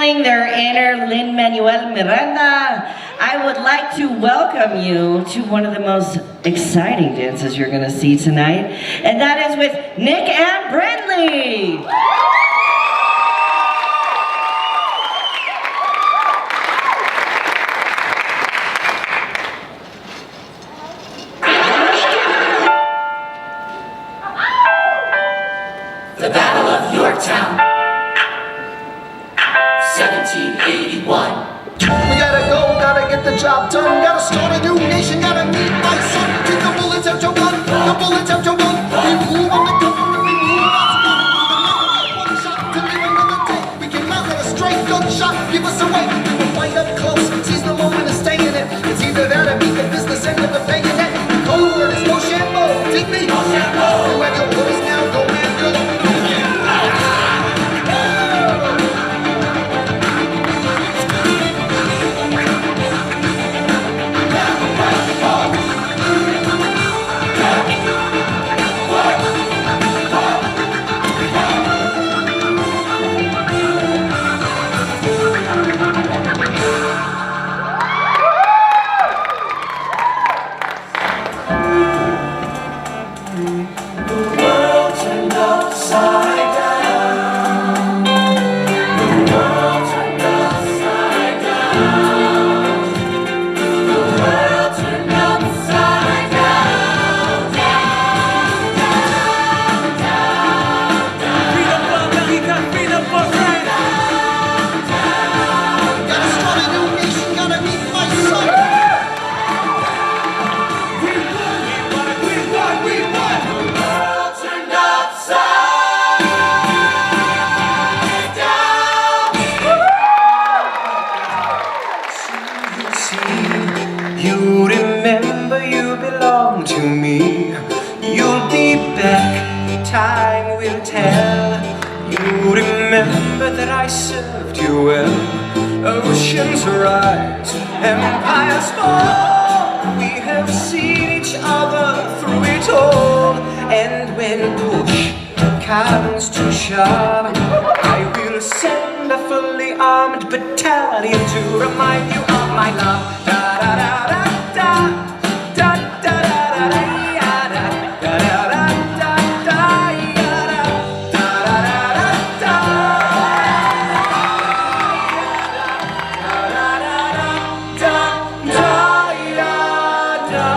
channeling their inner Lin-Manuel Miranda, I would like to welcome you to one of the most exciting dances you're going to see tonight, and that is with Nick and Brindley. The Battle of Yorktown, 1781. We gotta go, gotta get the job done. Gotta start a new nation, gotta meet my son. Take the bullets out your gun, the bullets out your gun. We move on the cover, we move on. One shot to live another day. We can mount at a straight gunshot, give us away. We will find up close, seize the moment and stay in it. It's either that or beat the business end of the bayonet. The code word is no shampoo, take me. No shampoo. You have your voice now, go man, go. You remember you belong to me. You'll be back, time will tell. You remember that I served you well. Oceans rise, empires fall. We have seen each other through it all. And when push comes to shove, I will send a fully armed battalion to remind you of my love. Da da da da da. Da da da da da ya da. Da da da da da ya da. Da da da da da. Da da da da da ya da.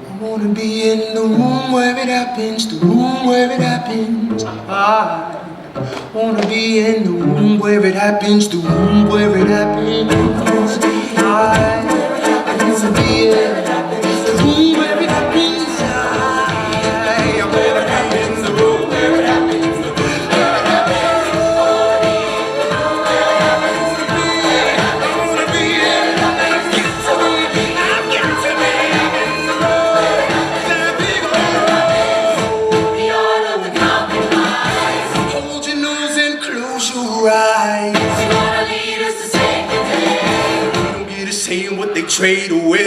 I wanna be in the room where it happens, the room where it happens. I wanna be in the room where it happens, the room where it happens. I wanna be in the room where it happens. I where it happens, the room where it happens, the room where it happens. I wanna be in the room. I've got to be in the Eyes. You wanna lead us to save the day. We don't get to saying what they trade away.